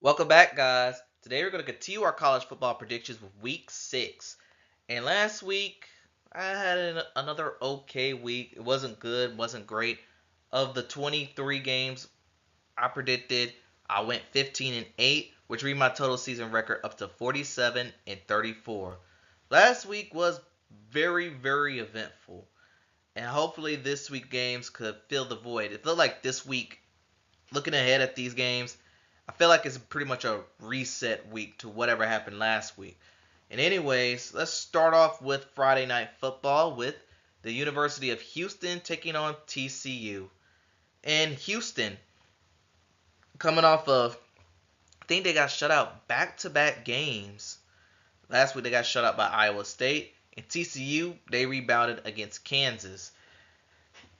Welcome back, guys. Today we're going to continue our college football predictions with Week 6. And last week, I had another okay week. It wasn't good, wasn't great. Of the 23 games I predicted, I went 15-8, which read my total season record up to 47-34. Last week was very, very eventful. And hopefully this week games could fill the void. It felt like this week, looking ahead at these games, I feel like it's pretty much a reset week to whatever happened last week. And anyways, let's start off with Friday Night Football with the University of Houston taking on TCU. And Houston, coming off of, I think they got shut out back-to-back games. Last week they got shut out by Iowa State. And TCU, they rebounded against Kansas.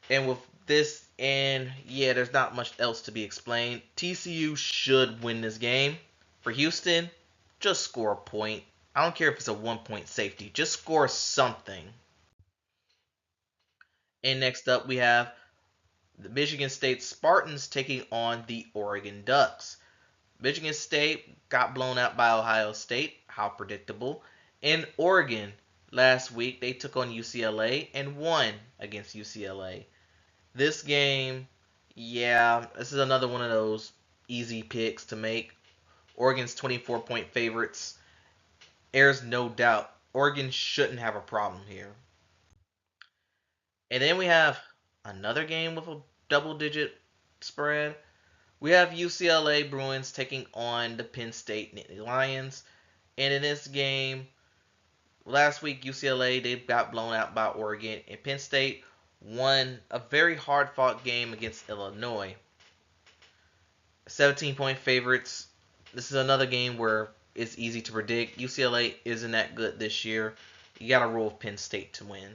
And with this, and yeah, there's not much else to be explained. TCU should win this game. For Houston, just score a point. I don't care if it's a 1 point safety, just score something. And next up, we have the Michigan State Spartans taking on the Oregon Ducks. Michigan State got blown out by Ohio State. How predictable. In Oregon, last week, they took on UCLA and won against UCLA. This game, yeah, this is another one of those easy picks to make. Oregon's 24-point favorites. There's no doubt Oregon shouldn't have a problem here. And then we have another game with a double digit spread. We have UCLA Bruins taking on the Penn State Nittany Lions. And in this game, last week UCLA they got blown out by Oregon, and Penn State won a very hard fought game against Illinois. 17-point favorites. This is another game where it's easy to predict. UCLA isn't that good this year. You got to roll with Penn State to win.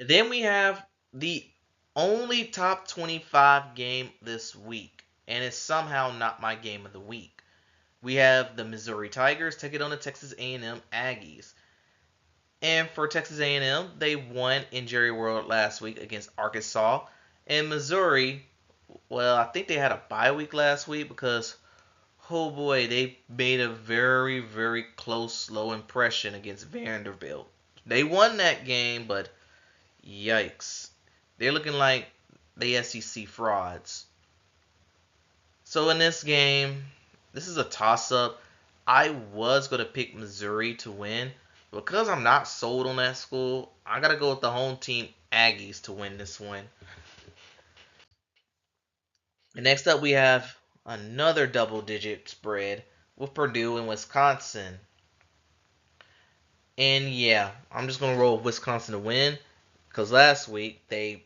And then we have the only top 25 game this week, and it's somehow not my game of the week. We have the Missouri Tigers taking on the Texas A&M Aggies. And for Texas A&M, they won in Jerry World last week against Arkansas. And Missouri, well, I think they had a bye week last week because, oh boy, they made a very, very close, slow impression against Vanderbilt. They won that game, but yikes. They're looking like the SEC frauds. So in this game, this is a toss-up. I was going to pick Missouri to win. Because I'm not sold on that school, I got to go with the home team Aggies to win this one. And next up, we have another double-digit spread with Purdue and Wisconsin. And yeah, I'm just going to roll with Wisconsin to win because last week they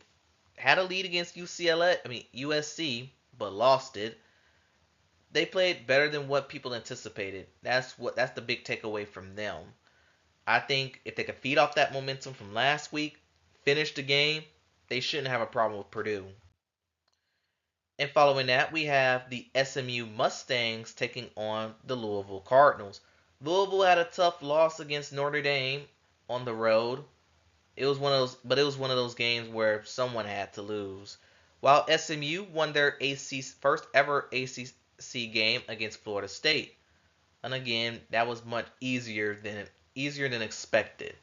had a lead against USC, but lost it. They played better than what people anticipated. That's the big takeaway from them. I think if they could feed off that momentum from last week, finish the game, they shouldn't have a problem with Purdue. And following that, we have the SMU Mustangs taking on the Louisville Cardinals. Louisville had a tough loss against Notre Dame on the road. It was one of those games where someone had to lose. While SMU won their first ever ACC game against Florida State. And again, that was much easier than expected.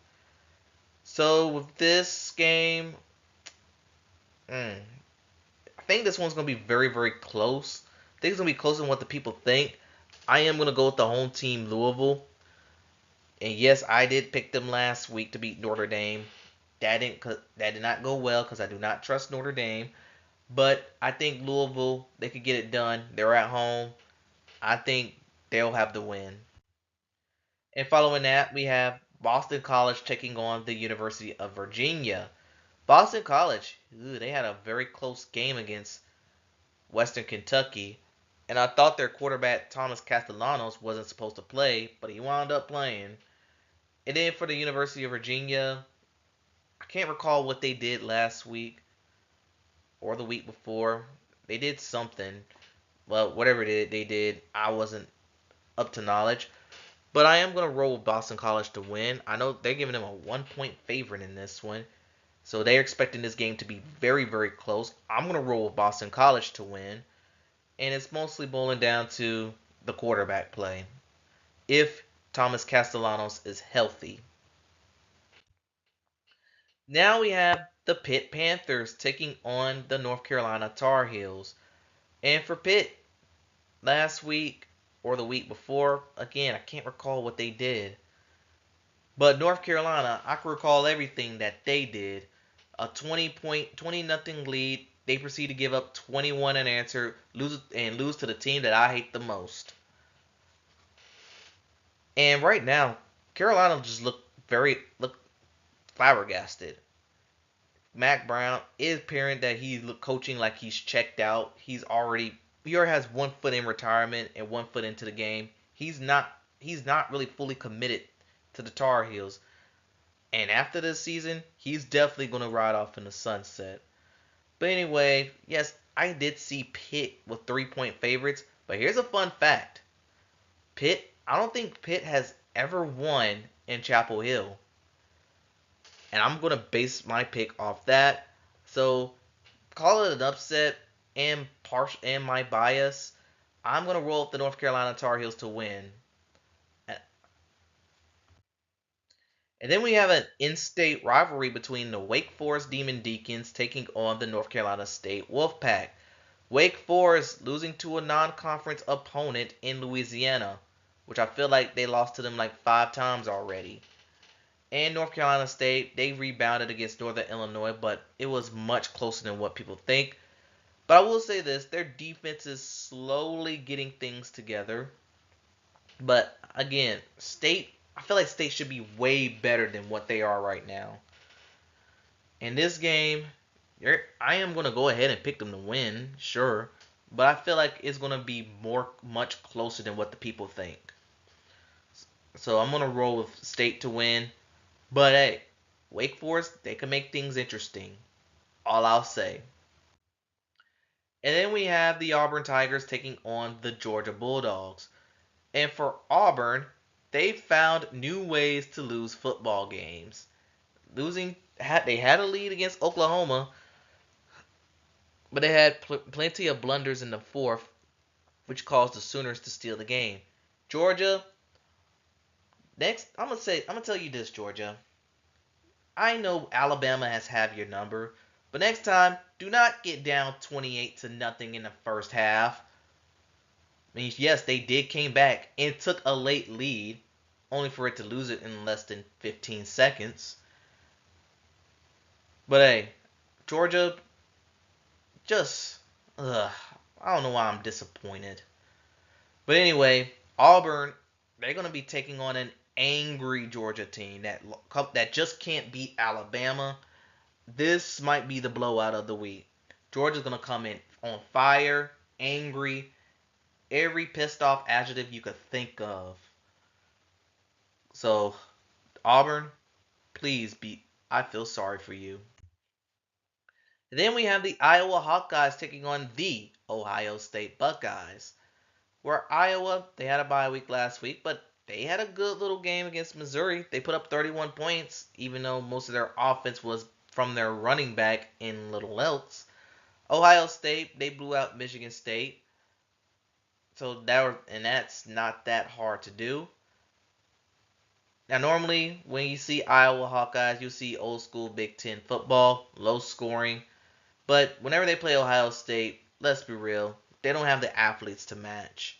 So with this game, I think this one's gonna be very, very close. I think it's gonna be closer than what the people think. I am gonna go with the home team, Louisville. And yes, I did pick them last week to beat Notre Dame. That did not go well because I do not trust Notre Dame. But I think Louisville, they could get it done. They're at home. I think they'll have the win. And following that, we have Boston College taking on the University of Virginia. Boston College, they had a very close game against Western Kentucky, and I thought their quarterback Thomas Castellanos wasn't supposed to play, but he wound up playing. And then for the University of Virginia, I can't recall what they did last week or the week before. They did something. Well, whatever they did, I wasn't up to knowledge. But I am going to roll with Boston College to win. I know they're giving them a 1 point favorite in this one. So they're expecting this game to be very, very close. I'm going to roll with Boston College to win. and it's mostly boiling down to the quarterback play. If Thomas Castellanos is healthy. Now we have the Pitt Panthers taking on the North Carolina Tar Heels. And for Pitt, last week or the week before, again, I can't recall what they did. But North Carolina, I can recall everything that they did. A 20 nothing lead. They proceed to give up 21 unanswered, lose to the team that I hate the most. And right now, Carolina just look flabbergasted. Mac Brown is apparent that he's coaching like he's checked out. He already has 1 foot in retirement and 1 foot into the game. He's not really fully committed to the Tar Heels. And after this season, he's definitely gonna ride off in the sunset. But anyway, yes, I did see Pitt with 3-point favorites. But here's a fun fact. I don't think Pitt has ever won in Chapel Hill. And I'm going to base my pick off that. So call it an upset and my bias. I'm going to roll with the North Carolina Tar Heels to win. And then we have an in-state rivalry between the Wake Forest Demon Deacons taking on the North Carolina State Wolfpack. Wake Forest losing to a non-conference opponent in Louisiana, which I feel like they lost to them like 5 times already. And North Carolina State, they rebounded against Northern Illinois, but it was much closer than what people think. But I will say this, their defense is slowly getting things together. But again, I feel like State should be way better than what they are right now. In this game, I am going to go ahead and pick them to win, sure. But I feel like it's going to be much closer than what the people think. So I'm going to roll with State to win. But hey, Wake Forest, they can make things interesting. All I'll say. And then we have the Auburn Tigers taking on the Georgia Bulldogs. And for Auburn, they found new ways to lose football games. They had a lead against Oklahoma, but they had plenty of blunders in the fourth, which caused the Sooners to steal the game. Georgia, next, I'm gonna tell you this, Georgia. I know Alabama has your number, but next time, do not get down 28 to nothing in the first half. I mean, yes, they did came back and took a late lead, only for it to lose it in less than 15 seconds. But hey, Georgia, just, I don't know why I'm disappointed. But anyway, Auburn, they're going to be taking on an angry Georgia team that just can't beat Alabama. This might be the blowout of the week. Georgia's going to come in on fire, angry, every pissed off adjective you could think of. So, Auburn, please I feel sorry for you. Then we have the Iowa Hawkeyes taking on the Ohio State Buckeyes. Where Iowa, they had a bye week last week, but they had a good little game against Missouri. They put up 31 points, even though most of their offense was from their running back and little else. Ohio State, they blew out Michigan State. So that's not that hard to do. Now, normally when you see Iowa Hawkeyes, you see old school Big Ten football, low scoring. But whenever they play Ohio State, let's be real, they don't have the athletes to match.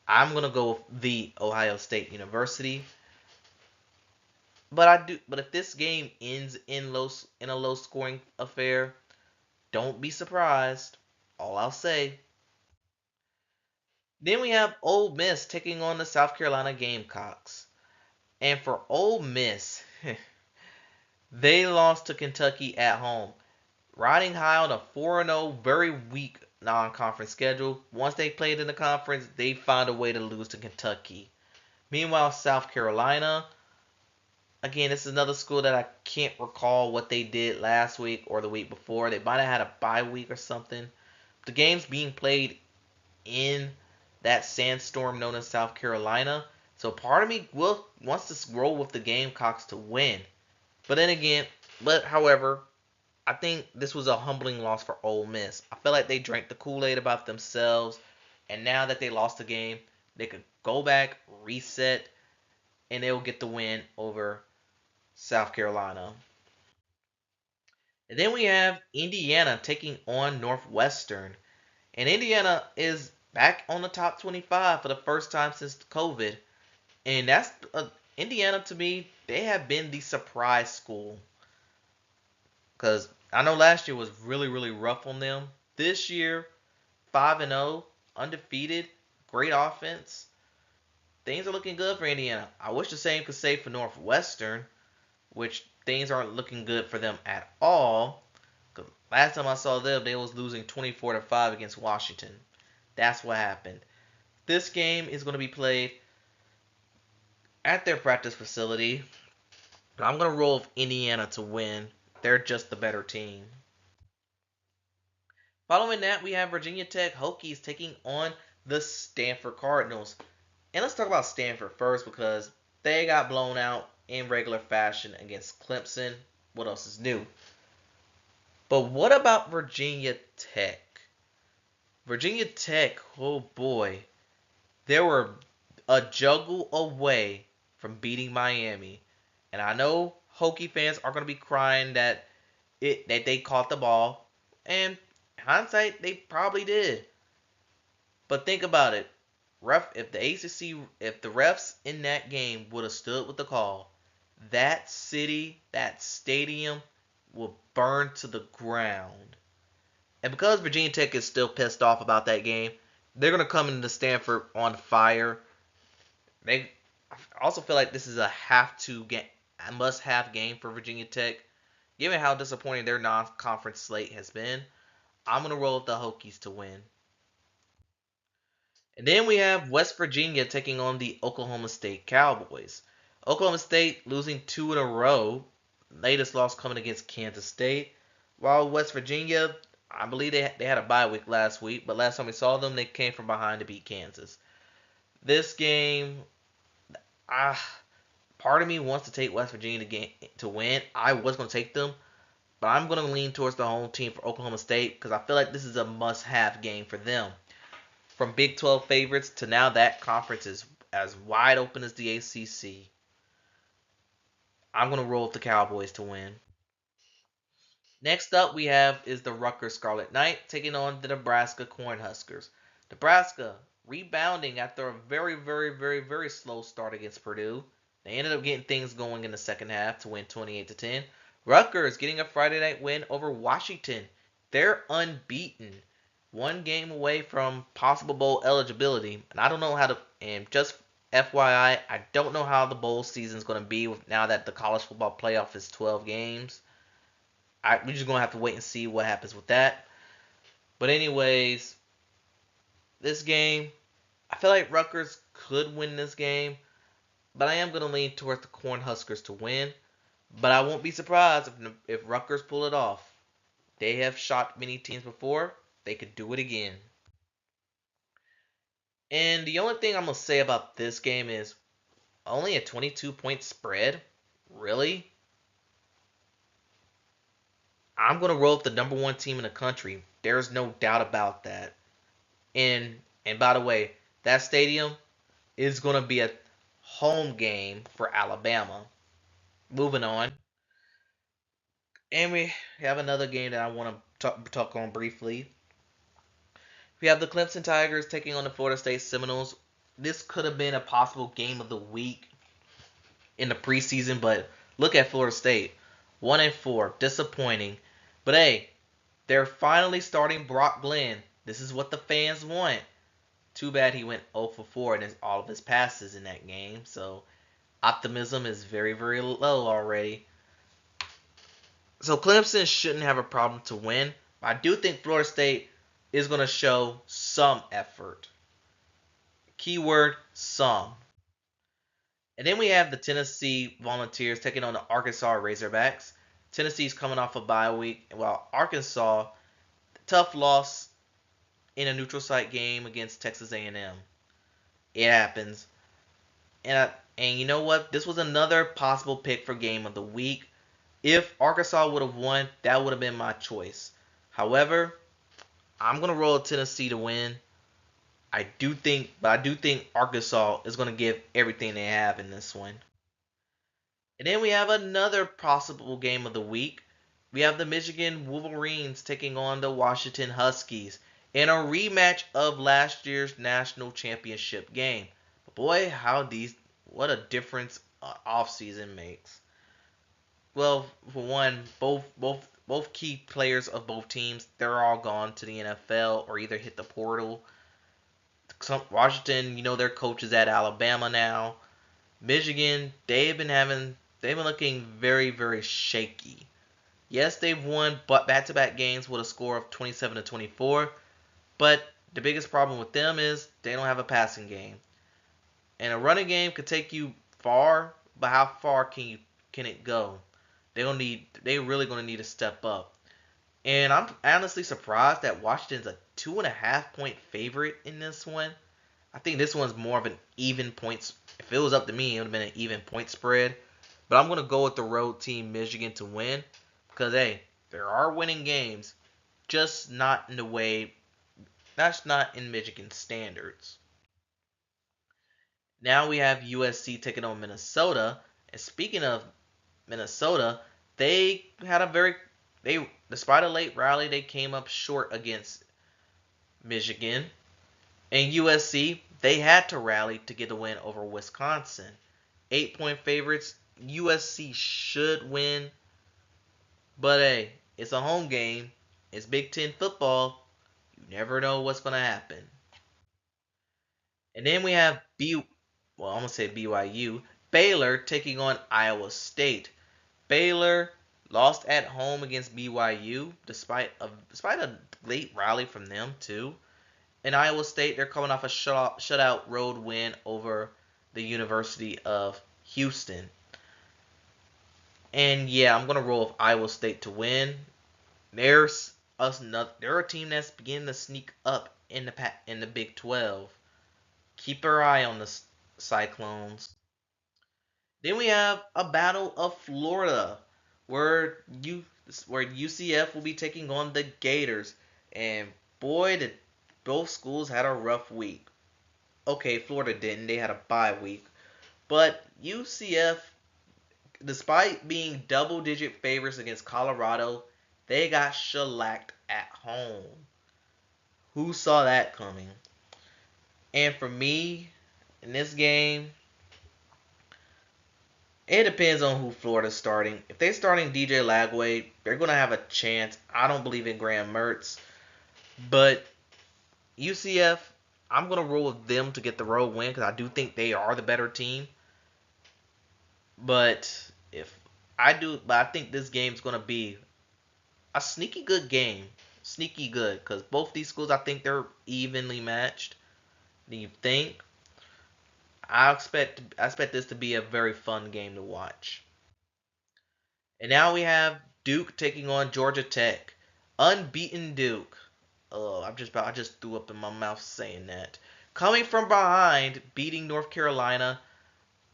I'm gonna go with the Ohio State University. But if this game ends in a low scoring affair, don't be surprised. All I'll say. Then we have Ole Miss taking on the South Carolina Gamecocks. And for Ole Miss, they lost to Kentucky at home. Riding high on a 4-0, very weak non-conference schedule. Once they played in the conference, they found a way to lose to Kentucky. Meanwhile, South Carolina, again, this is another school that I can't recall what they did last week or the week before. They might have had a bye week or something. The game's being played in that sandstorm known as South Carolina. So part of me wants to roll with the Gamecocks to win. However, I think this was a humbling loss for Ole Miss. I feel like they drank the Kool-Aid about themselves. And now that they lost the game, they could go back, reset, and they'll get the win over South Carolina. And then we have Indiana taking on Northwestern. And Indiana is back on the top 25 for the first time since COVID. And that's Indiana, to me, they have been the surprise school. Because I know last year was really, really rough on them. This year, 5-0, undefeated, great offense. Things are looking good for Indiana. I wish the same could say for Northwestern, which things aren't looking good for them at all. Last time I saw them, they was losing 24-5 against Washington. That's what happened. This game is going to be played at their practice facility. But I'm going to roll with Indiana to win. They're just the better team. Following that, we have Virginia Tech Hokies taking on the Stanford Cardinals. And let's talk about Stanford first because they got blown out in regular fashion against Clemson. What else is new? But what about Virginia Tech? Virginia Tech, oh boy, they were a juggle away from beating Miami. And I know Hokie fans are going to be crying that they caught the ball. And hindsight, they probably did. But think about it. If the ACC, if the refs in that game would have stood with the call, that city, that stadium will burn to the ground. And because Virginia Tech is still pissed off about that game, they're going to come into Stanford on fire. I also feel like this is a must-have game for Virginia Tech. Given how disappointing their non-conference slate has been, I'm going to roll with the Hokies to win. And then we have West Virginia taking on the Oklahoma State Cowboys. Oklahoma State losing 2 in a row. Latest loss coming against Kansas State. While West Virginia, I believe they had a bye week last week, but last time we saw them, they came from behind to beat Kansas. This game, part of me wants to take West Virginia to win. I was going to take them, but I'm going to lean towards the home team for Oklahoma State because I feel like this is a must-have game for them. From Big 12 favorites to now that conference is as wide open as the ACC. I'm going to roll with the Cowboys to win. Next up we have is the Rutgers Scarlet Knight taking on the Nebraska Cornhuskers. Nebraska rebounding after a very, very, very, very slow start against Purdue. They ended up getting things going in the second half to win 28-10. Rutgers getting a Friday night win over Washington. They're unbeaten. One game away from possible bowl eligibility. And I don't know how to, and just FYI, I don't know how the bowl season is going to be now that the college football playoff is 12 games. We're just going to have to wait and see what happens with that. But anyways, this game, I feel like Rutgers could win this game. But I am going to lean towards the Cornhuskers to win. But I won't be surprised if Rutgers pull it off. They have shot many teams before. They could do it again. And the only thing I'm going to say about this game is only a 22-point spread? Really? I'm going to roll with the number one team in the country. There's no doubt about that. And by the way, that stadium is going to be a home game for Alabama. Moving on. And we have another game that I want to talk on briefly. We have the Clemson Tigers taking on the Florida State Seminoles. This could have been a possible game of the week in the preseason, but look at Florida State. 1-4. Disappointing. But hey, they're finally starting Brock Glenn. This is what the fans want. Too bad he went 0-4 in all of his passes in that game. So optimism is very, very low already. So Clemson shouldn't have a problem to win. I do think Florida State is going to show some effort. Keyword, some. And then we have the Tennessee Volunteers taking on the Arkansas Razorbacks. Tennessee's coming off a bye week, while Arkansas, tough loss in a neutral site game against Texas A&M. It happens. And you know what? This was another possible pick for game of the week. If Arkansas would have won, that would have been my choice. However, I'm going to roll Tennessee to win. I do think Arkansas is going to give everything they have in this one. And then we have another possible game of the week. We have the Michigan Wolverines taking on the Washington Huskies in a rematch of last year's national championship game. But boy, what a difference offseason makes. Well, for one, both key players of both teams, they're all gone to the NFL or either hit the portal. Washington, their coach is at Alabama now. Michigan, they've been looking very, very shaky. Yes, they've won back-to-back games with a score of 27 to 24, but the biggest problem with them is they don't have a passing game. And a running game could take you far, but how far can it go? They really gonna need to step up. And I'm honestly surprised that Washington's a 2.5 point favorite in this one. I think this one's more of an even points. If it was up to me, it would have been an even point spread. But I'm gonna go with the road team Michigan to win because hey, there are winning games, just not in the way. That's not in Michigan standards. Now we have USC taking on Minnesota. And speaking of Minnesota, they had a very they despite a late rally, they came up short against Michigan. And USC, they had to rally to get a win over Wisconsin. 8 point favorites. USC should win, but hey, it's a home game. It's Big Ten football. You never know what's gonna happen. And then we have I'm gonna say BYU, Baylor taking on Iowa State. Baylor lost at home against BYU despite a late rally from them too. In Iowa State, they're coming off a shutout road win over the University of Houston. And yeah, I'm gonna roll with Iowa State to win. They're a team that's beginning to sneak up in the Big 12. Keep our eye on the Cyclones. Then we have a battle of Florida, where UCF will be taking on the Gators, and boy, did both schools had a rough week. Okay, Florida didn't; they had a bye week, but UCF, despite being double-digit favorites against Colorado, they got shellacked at home. Who saw that coming? And for me, in this game, it depends on who Florida's starting. If they're starting DJ Lagway, they're going to have a chance. I don't believe in Graham Mertz. But UCF, I'm going to roll with them to get the road win because I do think they are the better team. But I think this game's going to be a sneaky good game. Sneaky good because both these schools, I think they're evenly matched. Do you think? I expect this to be a very fun game to watch. And now we have Duke taking on Georgia Tech. Unbeaten Duke. Oh, I just threw up in my mouth saying that. Coming from behind, beating North Carolina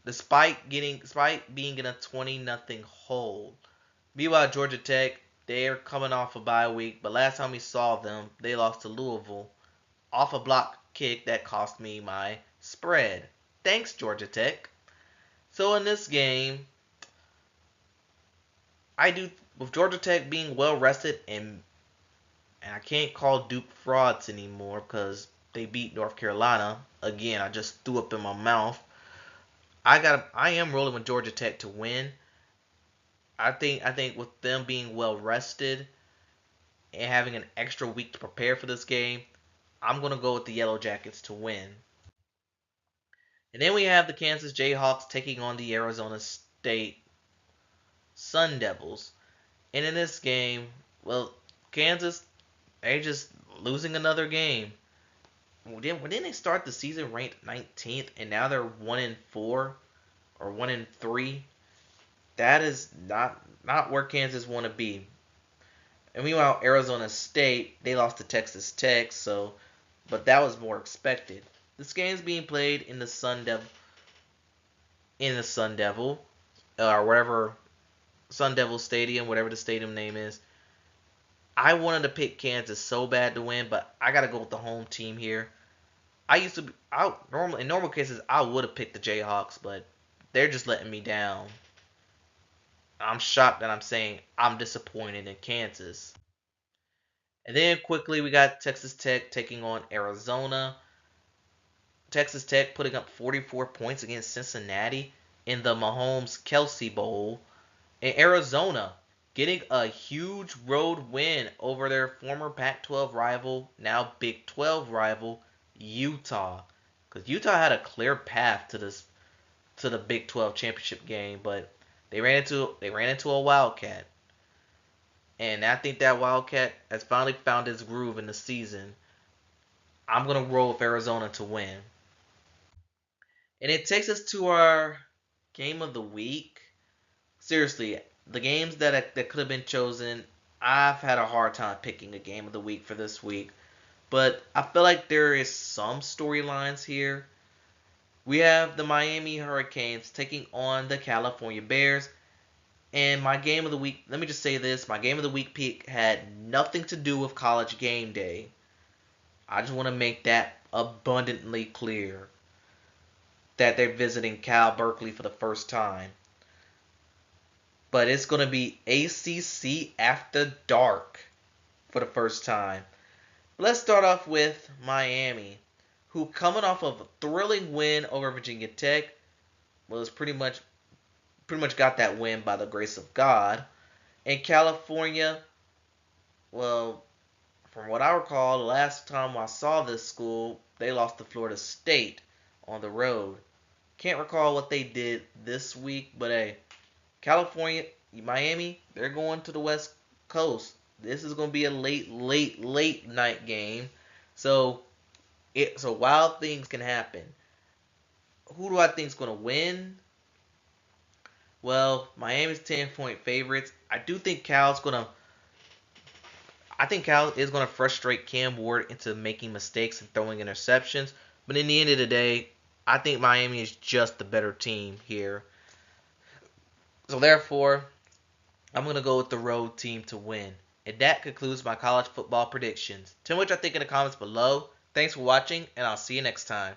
despite being in a 20-0 hole. Meanwhile, Georgia Tech, they're coming off a bye week, but last time we saw them, they lost to Louisville off a block kick that cost me my spread. Thanks, Georgia Tech. So in this game, I do with Georgia Tech being well rested and I can't call Duke frauds anymore because they beat North Carolina. Again, I just threw up in my mouth. I am rolling with Georgia Tech to win. I think with them being well rested and having an extra week to prepare for this game, I'm gonna go with the Yellow Jackets to win. And then we have the Kansas Jayhawks taking on the Arizona State Sun Devils. And in this game, well, Kansas, they just losing another game. Didn't they start the season ranked 19th and now they're 1-4 or 1-3? That is not where Kansas want to be. And meanwhile, Arizona State, they lost to Texas Tech, but that was more expected. This game is being played in the Sun Devil, or wherever Sun Devil Stadium, whatever the stadium name is. I wanted to pick Kansas so bad to win, but I gotta go with the home team here. I used to be, I normally in normal cases I would have picked the Jayhawks, but they're just letting me down. I'm shocked that I'm saying I'm disappointed in Kansas. And then quickly we got Texas Tech taking on Arizona. Texas Tech putting up 44 points against Cincinnati in the Mahomes Kelsey Bowl. And Arizona getting a huge road win over their former Pac-12 rival, now Big 12 rival, Utah. Because Utah had a clear path to the Big 12 championship game, but they ran into a Wildcat. And I think that Wildcat has finally found his groove in the season. I'm gonna roll with Arizona to win. And it takes us to our game of the week. Seriously, the games that could have been chosen, I've had a hard time picking a game of the week for this week. But I feel like there is some storylines here. We have the Miami Hurricanes taking on the California Bears. And my game of the week, let me just say this, my game of the week pick had nothing to do with college game day. I just want to make that abundantly clear that they're visiting Cal Berkeley for the first time. But it's going to be ACC After Dark for the first time. Let's start off with Miami, who coming off of a thrilling win over Virginia Tech, was pretty much got that win by the grace of God. In California, well, from what I recall, the last time I saw this school, they lost to Florida State on the road. Can't recall what they did this week, but hey, California, Miami, they're going to the West Coast. This is going to be a late night game. So wild things can happen. Who do I think is going to win? Well, Miami's 10-point favorites. I think Cal is going to frustrate Cam Ward into making mistakes and throwing interceptions. But in the end of the day, I think Miami is just the better team here. So therefore, I'm going to go with the road team to win. And that concludes my college football predictions. Tell me what you think in the comments below. Thanks for watching, and I'll see you next time.